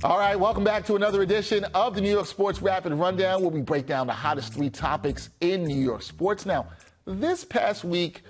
All right, welcome back to another edition of the New York Sports Rapid Rundown, where we break down the hottest 3 topics in New York sports. Now, this past week,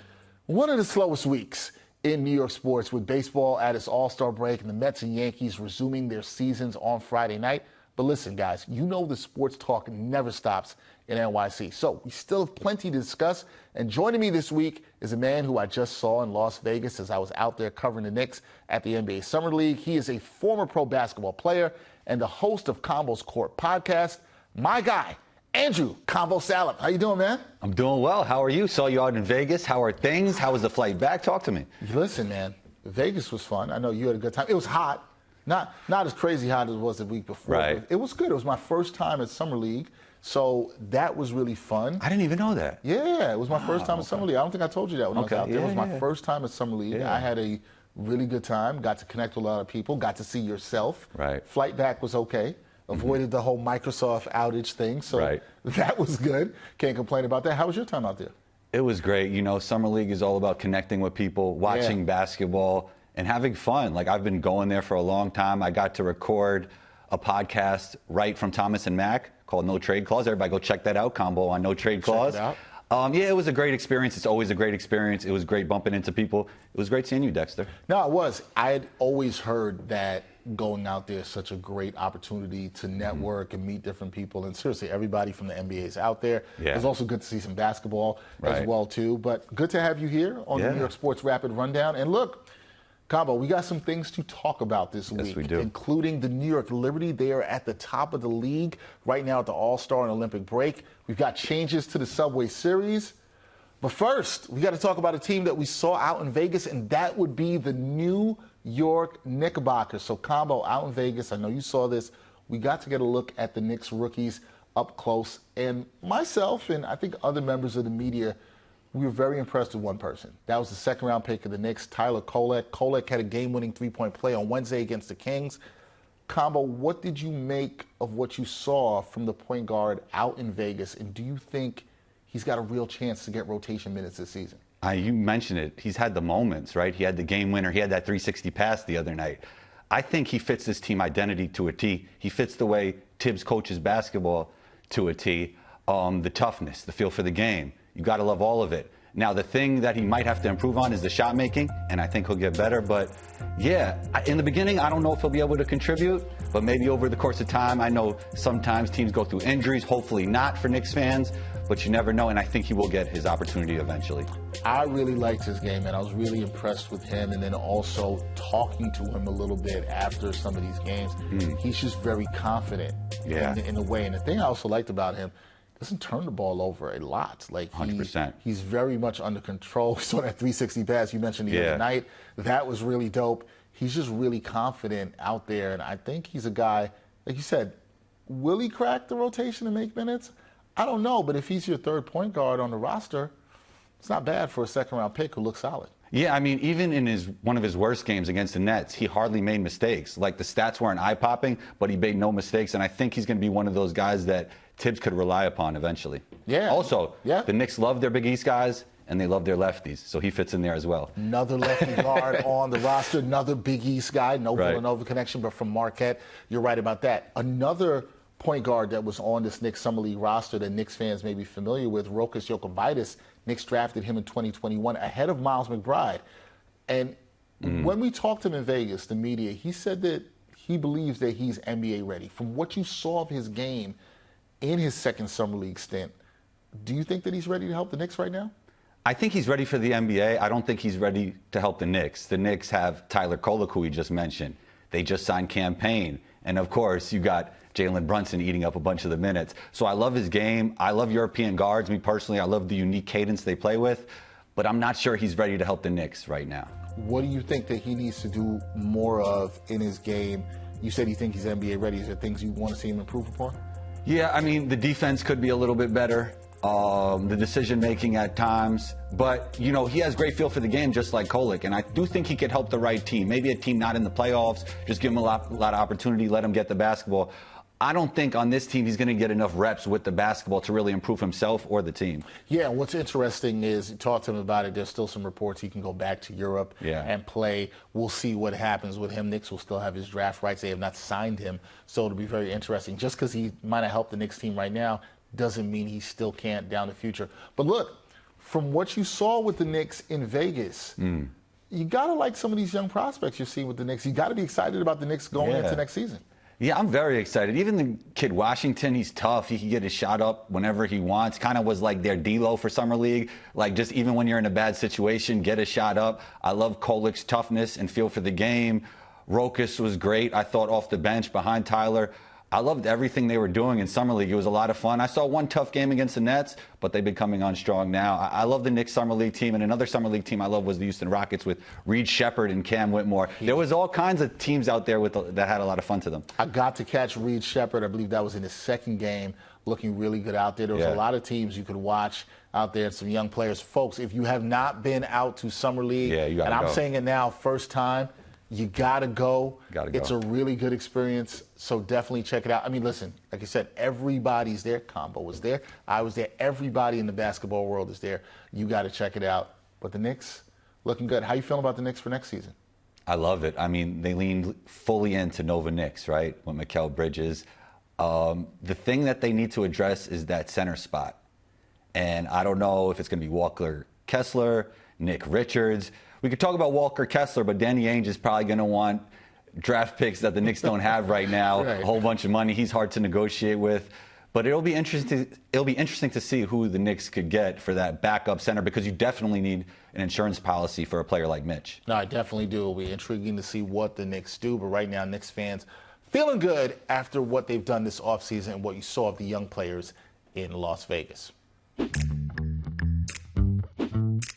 one of the slowest weeks in New York sports, with baseball at its all-star break and the Mets and Yankees resuming their seasons on Friday night. But listen, guys, you know the sports talk never stops in NYC. So we still have plenty to discuss. And joining me this week is a man who I just saw in Las Vegas as I was out there covering the Knicks at the NBA Summer League. He is a former pro basketball player and the host of Combo's Court podcast. My guy, Andrew Combo Salop. How you doing, man? I'm doing well. How are you? Saw you out in Vegas. How are things? How was the flight back? Talk to me. Listen, man, Vegas was fun. I know you had a good time. It was hot. Not as crazy hot as it was the week before. Right. It was good. It was my first time at Summer League, so that was really fun. I didn't even know that. Yeah, it was my first time at Summer League. I don't think I told you that when I was out there. It was my first time at Summer League. Yeah. I had a really good time, got to connect with a lot of people, got to see yourself. Right. Flight back was okay. Avoided the whole Microsoft outage thing, so that was good. Can't complain about that. How was your time out there? It was great. You know, Summer League is all about connecting with people, watching basketball, and having fun. Like, I've been going there for a long time. I got to record a podcast right from Thomas and Mack called No Trade Clause. Everybody go check that out, Combo on No Trade Clause. Check it out. Yeah, it was a great experience. It's always a great experience. It was great bumping into people. It was great seeing you, Dexter. No, it was. I had always heard that going out there is such a great opportunity to network and meet different people. And seriously, everybody from the NBA is out there. Yeah. It was also good to see some basketball as well, too. But good to have you here on the New York Sports Rapid Rundown. And look, Combo, we got some things to talk about this week, we do. Including the New York Liberty. They are at the top of the league right now at the All-Star and Olympic break. We've got changes to the Subway Series. But first, we got to talk about a team that we saw out in Vegas, and that would be the New York Knickerbockers. So, Combo, out in Vegas, I know you saw this. We got to get a look at the Knicks rookies up close. And myself and I think other members of the media, we were very impressed with one person. That was the second-round pick of the Knicks, Tyler Kolek. Kolek had a game-winning three-point play on Wednesday against the Kings. Combo, what did you make of what you saw from the point guard out in Vegas, and do you think he's got a real chance to get rotation minutes this season? You mentioned it. He's had the moments, right? He had the game winner. He had that 360 pass the other night. I think he fits this team identity to a T. He fits the way Tibbs coaches basketball to a T. The toughness, the feel for the game. You got to love all of it. Now, the thing that he might have to improve on is the shot making, and I think he'll get better. But, yeah, in the beginning, I don't know if he'll be able to contribute, but maybe over the course of time. I know sometimes teams go through injuries, hopefully not for Knicks fans, but you never know, and I think he will get his opportunity eventually. I really liked his game, and I was really impressed with him, and then also talking to him a little bit after some of these games. He's just very confident in a way. And the thing I also liked about him, doesn't turn the ball over a lot. Like 100%. He's very much under control. So that 360 pass you mentioned the other night, that was really dope. He's just really confident out there, and I think he's a guy, like you said, will he crack the rotation and make minutes? I don't know, but if he's your third point guard on the roster, it's not bad for a second-round pick who looks solid. Yeah, I mean, even in one of his worst games against the Nets, he hardly made mistakes. Like, the stats weren't eye-popping, but he made no mistakes, and I think he's going to be one of those guys that Tibbs could rely upon eventually. Yeah. Also, the Knicks love their Big East guys, and they love their lefties, so he fits in there as well. Another lefty guard on the roster, another Big East guy, no Villanova connection, but from Marquette. You're right about that. Another point guard that was on this Knicks Summer League roster that Knicks fans may be familiar with, Rokas Jokubaitis. Knicks drafted him in 2021 ahead of Miles McBride. And when we talked to him in Vegas, the media, he said that he believes that he's NBA ready. From what you saw of his game in his second Summer League stint, do you think that he's ready to help the Knicks right now? I think he's ready for the NBA. I don't think he's ready to help the Knicks. The Knicks have Tyler Kolek, who we just mentioned. They just signed Campaign. And, of course, you got Jalen Brunson eating up a bunch of the minutes. So I love his game. I love European guards. Me personally, I love the unique cadence they play with. But I'm not sure he's ready to help the Knicks right now. What do you think that he needs to do more of in his game? You said you think he's NBA ready. Is there things you want to see him improve upon? Yeah, I mean, the defense could be a little bit better. The decision-making at times. But, you know, he has great feel for the game, just like Kolek. And I do think he could help the right team. Maybe a team not in the playoffs, just give him a lot of opportunity, let him get the basketball. I don't think on this team he's going to get enough reps with the basketball to really improve himself or the team. Yeah, what's interesting is, you talk to him about it, there's still some reports he can go back to Europe and play. We'll see what happens with him. Knicks will still have his draft rights. They have not signed him, so it'll be very interesting. Just because he might not help the Knicks team right now doesn't mean he still can't down the future. But look, from what you saw with the Knicks in Vegas, you got to like some of these young prospects you're seeing with the Knicks. You got to be excited about the Knicks going into next season. Yeah, I'm very excited. Even the kid Washington, he's tough. He can get his shot up whenever he wants. Kind of was like their D-Lo for Summer League. Like, just even when you're in a bad situation, get a shot up. I love Kolik's toughness and feel for the game. Rokas was great, I thought, off the bench behind Tyler. I loved everything they were doing in Summer League. It was a lot of fun. I saw one tough game against the Nets, but they've been coming on strong now. I love the Knicks Summer League team, and another Summer League team I love was the Houston Rockets with Reed Shepherd and Cam Whitmore. There was all kinds of teams out there that had a lot of fun to them. I got to catch Reed Shepherd. I believe that was in his second game, looking really good out there. There was a lot of teams you could watch out there, some young players. Folks, if you have not been out to Summer League, and I'm saying it now, first time, you gotta go. It's a really good experience, so definitely check it out. I mean, listen, like I said, everybody's there. Combo was there. I was there. Everybody in the basketball world is there. You got to check it out. But the Knicks, looking good. How you feeling about the Knicks for next season? I love it. I mean, they leaned fully into Nova Knicks, right, with Mikal Bridges. The thing that they need to address is that center spot. And I don't know if it's going to be Walker Kessler, Nick Richards. We could talk about Walker Kessler, but Danny Ainge is probably going to want draft picks that the Knicks don't have right now, a whole bunch of money. He's hard to negotiate with. But it'll be interesting to see who the Knicks could get for that backup center, because you definitely need an insurance policy for a player like Mitch. No, I definitely do. It'll be intriguing to see what the Knicks do. But right now, Knicks fans feeling good after what they've done this offseason and what you saw of the young players in Las Vegas.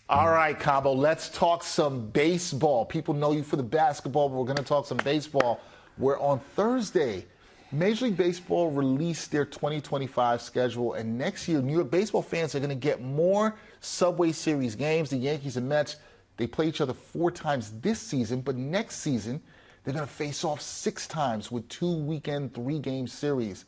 All right, Combo, let's talk some baseball. People know you for the basketball, but we're going to talk some baseball. Where on Thursday, Major League Baseball released their 2025 schedule, and next year, New York baseball fans are going to get more Subway Series games. The Yankees and Mets, they play each other 4 times this season, but next season, they're going to face off 6 times with 2 weekend, 3-game series.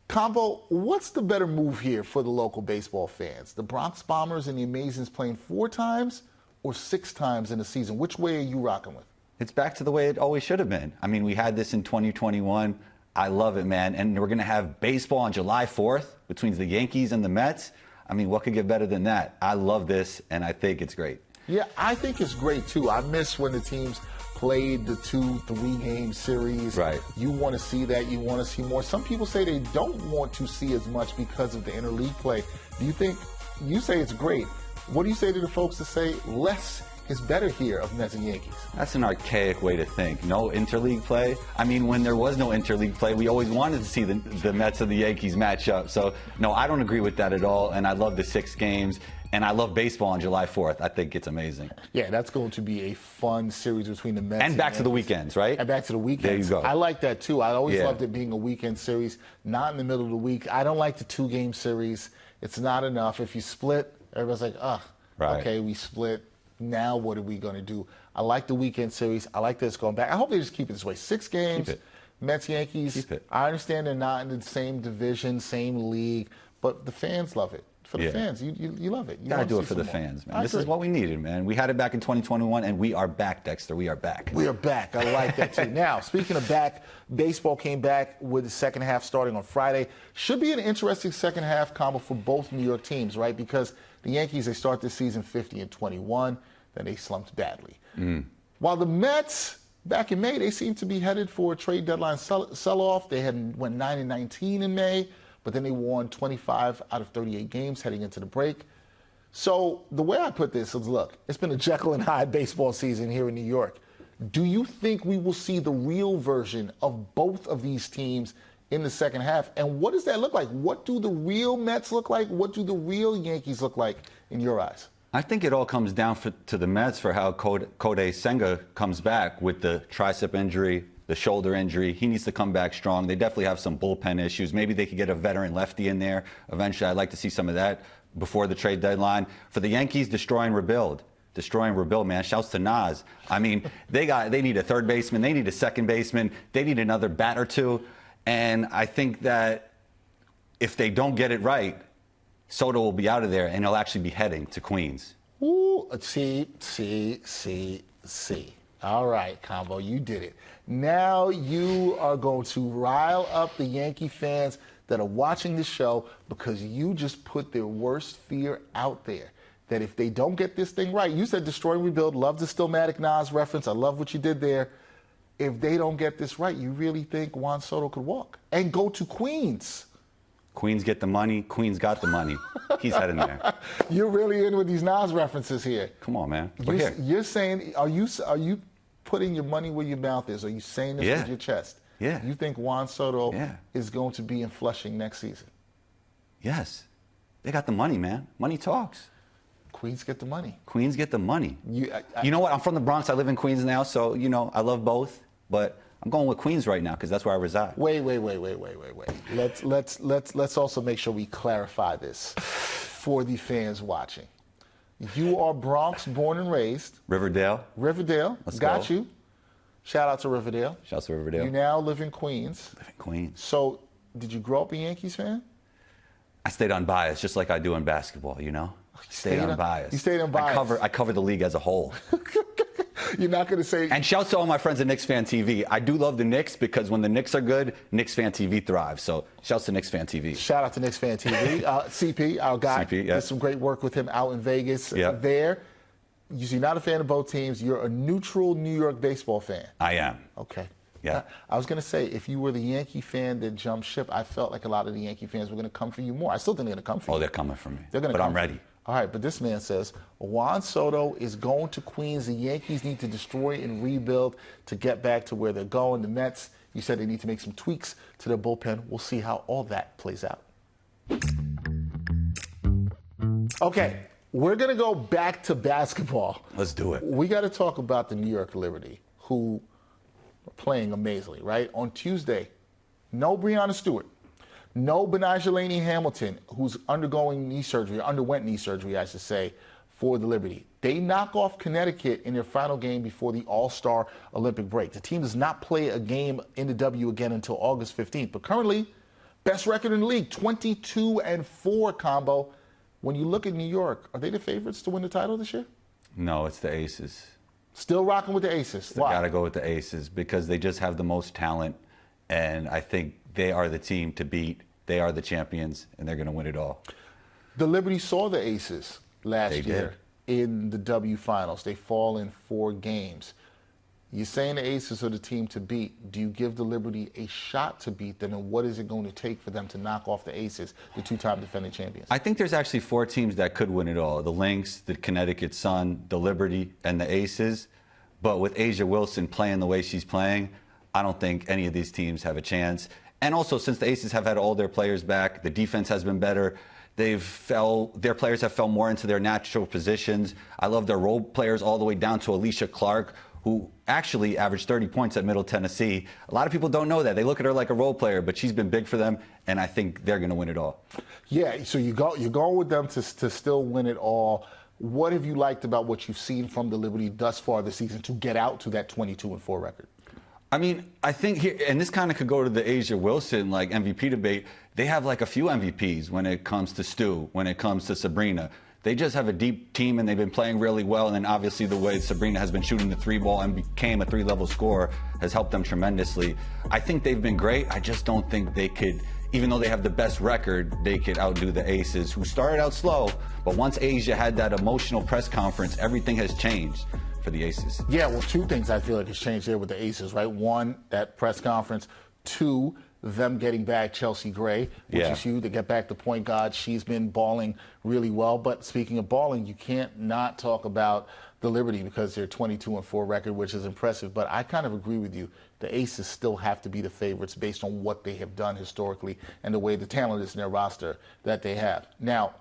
Combo, what's the better move here for the local baseball fans? The Bronx Bombers and the Amazins playing 4 times or 6 times in a season? Which way are you rocking with? It's back to the way it always should have been. I mean, we had this in 2021. I love it, man. And we're going to have baseball on July 4th between the Yankees and the Mets. I mean, what could get better than that? I love this, and I think it's great. Yeah, I think it's great, too. I miss when the teams played the 2-3-game series. Right. You want to see that. You want to see more. Some people say they don't want to see as much because of the interleague play. Do you think, you say it's great. What do you say to the folks that say less is better here of Mets and Yankees? That's an archaic way to think. No interleague play? I mean, when there was no interleague play, we always wanted to see the Mets and the Yankees match up. So, no, I don't agree with that at all. And I love the 6 games. And I love baseball on July 4th. I think it's amazing. Yeah, that's going to be a fun series between the Mets and back to the weekends, right? And back to the weekends. There you go. I like that, too. I always loved it being a weekend series, not in the middle of the week. I don't like the 2-game series. It's not enough. If you split, everybody's like, okay, we split. Now what are we going to do? I like the weekend series. I like that it's going back. I hope they just keep it this way. 6 games, Mets, Yankees. Keep it. I understand they're not in the same division, same league, but the fans love it. For the fans, you love it. You gotta do it for the fans, man. This is what we needed, man. We had it back in 2021, and we are back, Dexter. We are back. We are back. I like that, too. Now, speaking of back, baseball came back with the second half starting on Friday. Should be an interesting second half combo for both New York teams, right? Because the Yankees, they start this season 50-21, then they slumped badly. While the Mets, back in May, they seemed to be headed for a trade deadline sell-off. They went 9-19 in May. But then they won 25 out of 38 games heading into the break. So the way I put this is, look, it's been a Jekyll and Hyde baseball season here in New York. Do you think we will see the real version of both of these teams in the second half? And what does that look like? What do the real Mets look like? What do the real Yankees look like in your eyes? I think it all comes down to the Mets for how Kodai Senga comes back with the tricep injury, the shoulder injury. He needs to come back strong. They definitely have some bullpen issues. Maybe they could get a veteran lefty in there. Eventually, I'd like to see some of that before the trade deadline. For the Yankees, destroy and rebuild. Destroy and rebuild, man. Shouts to Nas. I mean, they need a third baseman. They need a second baseman. They need another bat or two. And I think that if they don't get it right, Soto will be out of there, and he'll actually be heading to Queens. Ooh, see. All right, Combo, you did it. Now you are going to rile up the Yankee fans that are watching the show because you just put their worst fear out there. That if they don't get this thing right, you said destroy and rebuild, love the Stillmatic Nas reference, I love what you did there. If they don't get this right, you really think Juan Soto could walk and go to Queens? Queens get the money. Queens got the money. He's heading there. You're really in with these Nas references here. Come on, man. You're saying, are you putting your money where your mouth is? Are you saying this with your chest? Yeah. You think Juan Soto is going to be in Flushing next season? Yes. They got the money, man. Money talks. Queens get the money. Queens get the monmoney. You know what? I'm from the Bronx. I live in Queens now, so, I love both. But I'm going with Queens right now because that's where I reside. Wait. Let's also make sure we clarify this for the fans watching. You are Bronx born and raised. Riverdale. Let's got you. Shout out to Riverdale. Shout out to Riverdale. You now live in Queens. Live in Queens. So, did you grow up a Yankees fan? I stayed unbiased, just like I do in basketball, Stayed unbiased. You stayed unbiased. I cover the league as a whole. You're not going to say... And shouts to all my friends at Knicks Fan TV. I do love the Knicks because when the Knicks are good, Knicks Fan TV thrives. So shouts to Knicks Fan TV. Shout out to Knicks Fan TV. CP, our guy. CP, yeah. Did some great work with him out in Vegas. There. You're not a fan of both teams. You're a neutral New York baseball fan. I am. Okay. Yeah. I was going to say, if you were the Yankee fan that jumped ship, I felt like a lot of the Yankee fans were going to come for you more. I still think they're going to come for you. Oh, they're coming for me. They're going to But come I'm ready. All right, but this man says, Juan Soto is going to Queens. The Yankees need to destroy and rebuild to get back to where they're going. The Mets, you said they need to make some tweaks to their bullpen. We'll see how all that plays out. Okay, we're going to go back to basketball. Let's do it. We got to talk about the New York Liberty, who are playing amazingly, right? On Tuesday, no Breonna Stewart. No Benajolani Hamilton, who's underwent knee surgery, I should say, for the Liberty. They knock off Connecticut in their final game before the All-Star Olympic break. The team does not play a game in the W again until August 15th. But currently, best record in the league, 22-4 Combo. When you look at New York, are they the favorites to win the title this year? No, it's the Aces. Still rocking with the Aces. Why? Got to go with the Aces because they just have the most talent, and I think they are the team to beat. They are the champions, and they're going to win it all. The Liberty saw the Aces last year in the W Finals. They fall in 4 games. You're saying the Aces are the team to beat. Do you give the Liberty a shot to beat them, and what is it going to take for them to knock off the Aces, the 2-time defending champions? I think there's actually 4 teams that could win it all. The Lynx, the Connecticut Sun, the Liberty, and the Aces. But with Asia Wilson playing the way she's playing, I don't think any of these teams have a chance. And also, since the Aces have had all their players back, the defense has been better. Their players have fell more into their natural positions. I love their role players all the way down to Alicia Clark, who actually averaged 30 points at Middle Tennessee. A lot of people don't know that. They look at her like a role player, but she's been big for them, and I think they're going to win it all. Yeah, so you're going with them to still win it all. What have you liked about what you've seen from the Liberty thus far this season to get out to that 22-4 record? I mean, I think here, and this kind of could go to the Asia Wilson MVP debate. They have a few MVPs when it comes to Stu, when it comes to Sabrina. They just have a deep team, and they've been playing really well. And then obviously the way Sabrina has been shooting the 3-ball and became a 3-level scorer has helped them tremendously. I think they've been great. I just don't think they could, even though they have the best record, they could outdo the Aces, who started out slow. But once Asia had that emotional press conference, everything has changed for the Aces. Yeah, well, 2 things I feel like has changed there with the Aces, right? 1, that press conference. 2, them getting back Chelsea Gray, which is huge. To get back the point guard. She's been balling really well. But speaking of balling, you can't not talk about the Liberty because they're 22-4 record, which is impressive. But I kind of agree with you. The Aces still have to be the favorites based on what they have done historically and the way the talent is in their roster that they have. Now,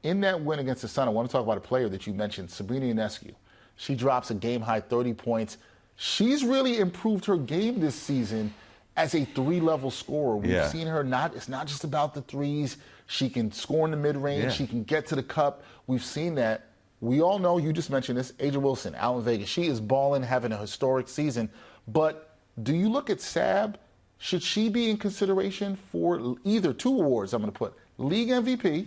in that win against the Sun, I want to talk about a player that you mentioned, Sabrina Ionescu. She drops a game-high 30 points. She's really improved her game this season as a 3-level scorer. We've seen her it's not just about the threes. She can score in the mid-range. She can get to the cup. We've seen that. We all know, you just mentioned this, Asia Wilson out in Vegas. She is balling, having a historic season. But do you look at Sab? should she be in consideration for either two awards? I'm going to put League MVP,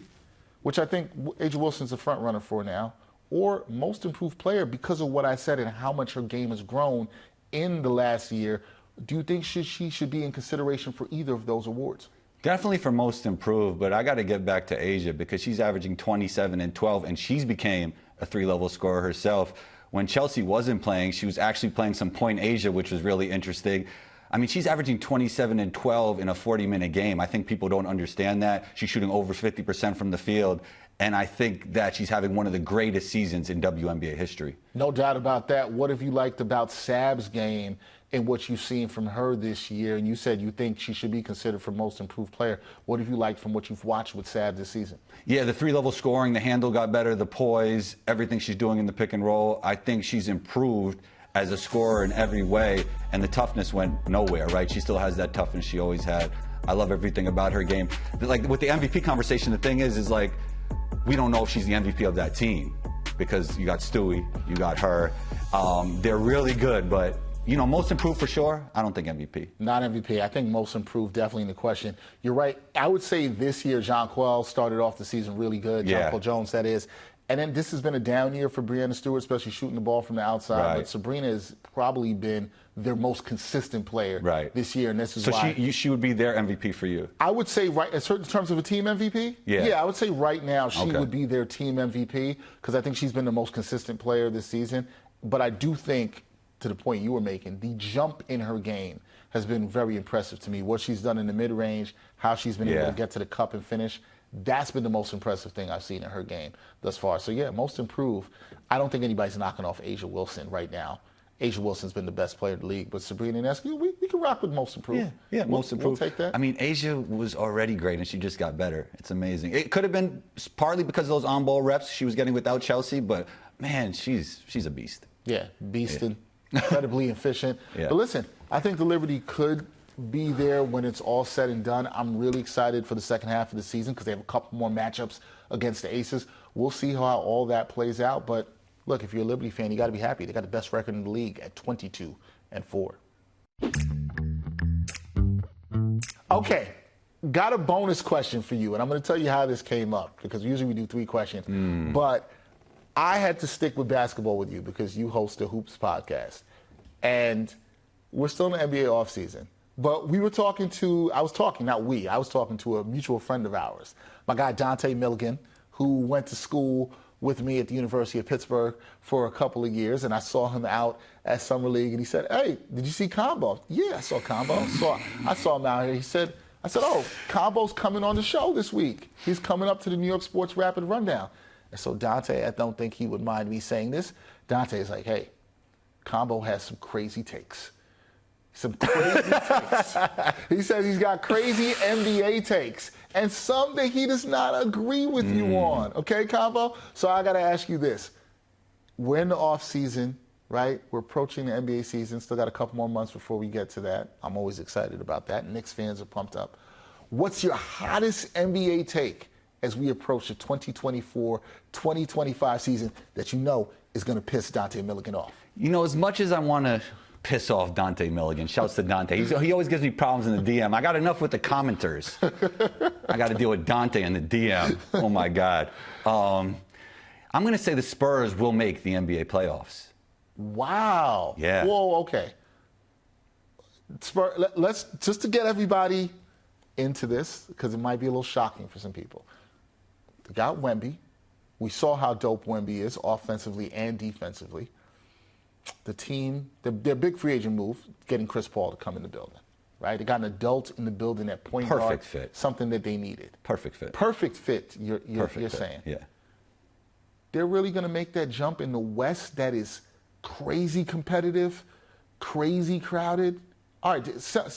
which I think A'ja Wilson's a front runner for now, or Most Improved Player because of what I said and how much her game has grown in the last year. Do you think she should be in consideration for either of those awards? Definitely for Most Improved, but I got to get back to A'ja because she's averaging 27 and 12, and she's became a three-level scorer herself. When Chelsea wasn't playing, she was actually playing some point A'ja, which was really interesting. I mean, she's averaging 27 and 12 in a 40-minute game. I think people don't understand that. She's shooting over 50% from the field, and I think that she's having one of the greatest seasons in WNBA history. No doubt about that. What have you liked about Sab's game and what you've seen from her this year? And you said you think she should be considered for Most Improved Player. What have you liked from what you've watched with Sab this season? Yeah, the three-level scoring, the handle got better, the poise, everything she's doing in the pick and roll. I think she's improved as a scorer in every way, and the toughness went nowhere, right? She still has that toughness she always had. I love everything about her game. Like, with the MVP conversation, the thing is like, we don't know if she's the MVP of that team because you got Stewie, you got her. They're really good, but, you know, Most Improved for sure. I don't think MVP. Not MVP. I think Most Improved definitely in the question. You're right. I would say this year, Jonquel started off the season really good. Yeah. Jonquel Jones, that is. And then this has been a down year for Breanna Stewart, especially shooting the ball from the outside. Right. But Sabrina has probably been their most consistent player this year, and this is why. So she would be their MVP for you? I would say, in terms of a team MVP, yeah, I would say right now she would be their team MVP because I think she's been the most consistent player this season. But I do think, to the point you were making, the jump in her game has been very impressive to me. What she's done in the mid-range, how she's been able to get to the cup and finish, that's been the most impressive thing I've seen in her game thus far. So, yeah, Most Improved. I don't think anybody's knocking off A'ja Wilson right now. A'ja Wilson's been the best player in the league, but Sabrina Ionescu, we can rock with Most Improved. Yeah, Most Improved. We'll take that. I mean, A'ja was already great, and she just got better. It's amazing. It could have been partly because of those on-ball reps she was getting without Chelsea, but, man, she's a beast. Yeah, beastin', incredibly efficient. Yeah. But listen, I think the Liberty could be there when it's all said and done. I'm really excited for the second half of the season because they have a couple more matchups against the Aces. We'll see how all that plays out. But look, if you're a Liberty fan, you got to be happy. They got the best record in the league at 22-4. Okay, got a bonus question for you, and I'm going to tell you how this came up because usually we do 3 questions. But I had to stick with basketball with you because you host the Hoops podcast, and we're still in the NBA offseason. But I was talking to a mutual friend of ours, my guy Dante Milligan, who went to school with me at the University of Pittsburgh for a couple of years, and I saw him out at Summer League, and he said, "Hey, did you see Combo?" "Yeah, I saw Combo. I saw him out here." I said, "Oh, Combo's coming on the show this week. He's coming up to the New York Sports Rapid Rundown." And so Dante, I don't think he would mind me saying this. Dante's like, "Hey, Combo has some crazy takes. Some crazy takes." He says he's got crazy NBA takes and some that he does not agree with you on. Okay, Combo? So I got to ask you this. We're in the off season, right? We're approaching the NBA season. Still got a couple more months before we get to that. I'm always excited about that. Knicks fans are pumped up. What's your hottest NBA take as we approach the 2024-2025 season that you know is going to piss Dante Milligan off? You know, as much as I want to piss off Dante Milligan, shouts to Dante. He always gives me problems in the DM. I got enough with the commenters. I got to deal with Dante in the DM. Oh, my God. I'm going to say the Spurs will make the NBA playoffs. Wow. Yeah. Whoa, okay. Let's, just to get everybody into this, because it might be a little shocking for some people. They got Wemby. We saw how dope Wemby is offensively and defensively. The team, their big free agent move, getting Chris Paul to come in the building, right? They got an adult in the building at point guard. Perfect fit. Something that they needed. Perfect fit. Perfect fit, you're saying. Yeah. They're really going to make that jump in the West that is crazy competitive, crazy crowded. All right,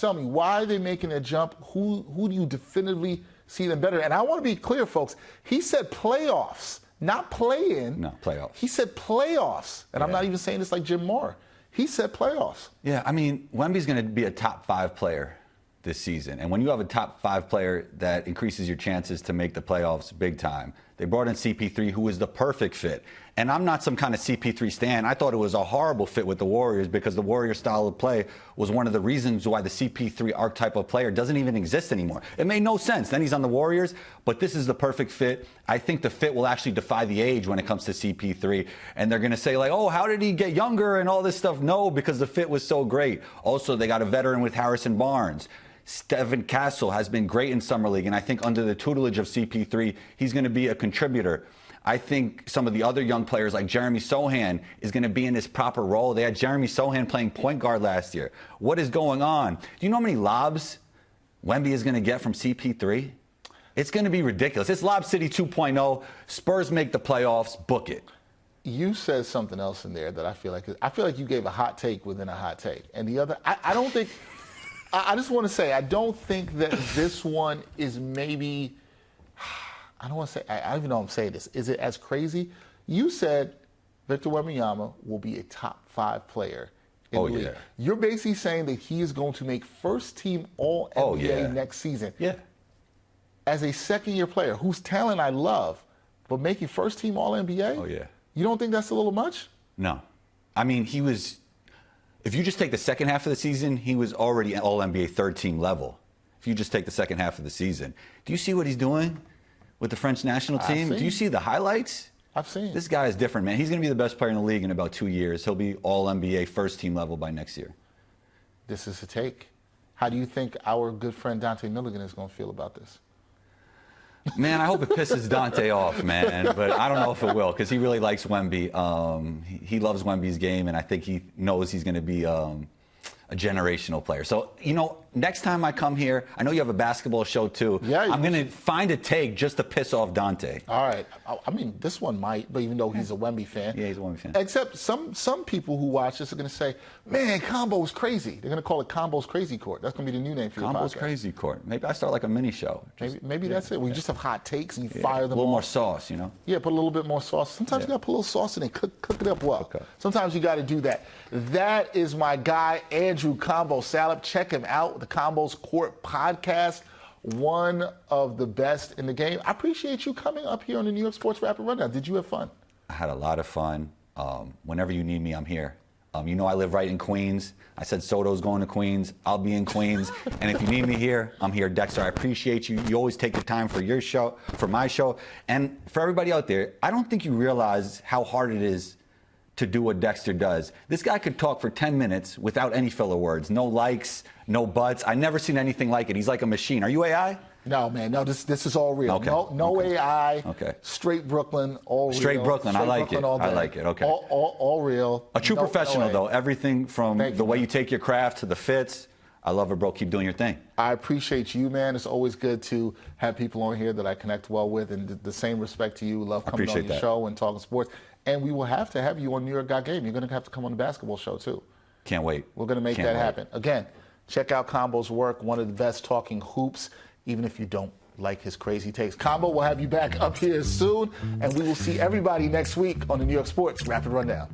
tell me, why are they making that jump? Who do you definitively see them better? And I want to be clear, folks. He said playoffs. Not play-in. No, playoffs. He said playoffs. And I'm not even saying this like Jim Moore. He said playoffs. Yeah, I mean, Wemby's going to be a top 5 player this season. And when you have a top 5 player that increases your chances to make the playoffs big time, They brought in CP3, who was the perfect fit. And I'm not some kind of CP3 stan. I thought it was a horrible fit with the Warriors because the Warriors style of play was one of the reasons why the CP3 archetype of player doesn't even exist anymore. It made no sense. Then he's on the Warriors, but this is the perfect fit. I think the fit will actually defy the age when it comes to CP3. And they're going to say, like, oh, how did he get younger and all this stuff? No, because the fit was so great. Also, they got a veteran with Harrison Barnes. Stephen Castle has been great in Summer League, and I think under the tutelage of CP3, he's going to be a contributor. I think some of the other young players like Jeremy Sohan is going to be in his proper role. They had Jeremy Sohan playing point guard last year. What is going on? Do you know how many lobs Wemby is going to get from CP3? It's going to be ridiculous. It's Lob City 2.0. Spurs make the playoffs. Book it. You said something else in there that I feel like you gave a hot take within a hot take. And the other, I don't think, I just want to say, I don't think that this one is maybe, I don't want to say, I don't even know I'm saying this. Is it as crazy? You said Victor Wembanyama will be a top 5 player in the league. Yeah. You're basically saying that he is going to make first team All NBA next season. Yeah. As a second-year player whose talent I love, but making first team All NBA? Oh, yeah. You don't think that's a little much? No. I mean, he was, if you just take the second half of the season, he was already an All-NBA third-team level. If you just take the second half of the season. Do you see what he's doing with the French national team? Do you see the highlights? I've seen. This guy is different, man. He's going to be the best player in the league in about 2 years. He'll be All-NBA first-team level by next year. This is a take. How do you think our good friend Dante Milligan is going to feel about this? Man, I hope it pisses Dante off, man. But I don't know if it will because he really likes Wemby. He loves Wemby's game, and I think he knows he's going to be a generational player. So, you know, next time I come here, I know you have a basketball show too. Yeah, I'm going to find a take just to piss off Dante. All right. I mean, this one might, but even though he's a Wemby fan. Yeah, he's a Wemby fan. Except some people who watch this are going to say, man, Combo's crazy. They're going to call it Combo's Crazy Court. That's going to be the new name for your podcast. Combo's Crazy Court. Maybe I start like a mini show. Maybe that's it. We just have hot takes and you fire them a little off. more sauce, you know? Yeah, put a little bit more sauce. Sometimes you got to put a little sauce in it, cook it up well. Okay. Sometimes you got to do that. That is my guy, Andrew Combo Salop. Check him out, the Combo's Court podcast, one of the best in the game. I appreciate you coming up here on the New York Sports Rapid Rundown. Did you have fun? I had a lot of fun. Whenever you need me, I'm here. You know I live right in Queens. I said Soto's going to Queens. I'll be in Queens. And if you need me here, I'm here. Dexter, I appreciate you. You always take the time for your show, for my show. And for everybody out there, I don't think you realize how hard it is to do what Dexter does. This guy could talk for 10 minutes without any filler words. No likes, no buts. I've never seen anything like it. He's like a machine. Are you AI? No, man. No, this is all real. Okay. No okay. AI. Okay. Straight Brooklyn, all real. Straight Brooklyn. I like it. I like it. Okay. All real. A true professional, though. Everything from the way you take your craft to the fits. I love it, bro. Keep doing your thing. I appreciate you, man. It's always good to have people on here that I connect well with, and the same respect to you. Love coming on your show and talking sports. And we will have to have you on New York Got Game. You're going to have to come on the basketball show, too. Can't wait. We're going to make that happen. Again, check out Combo's work. One of the best talking hoops, even if you don't like his crazy takes. Combo will have you back up here soon, and we will see everybody next week on the New York Sports Rapid Rundown.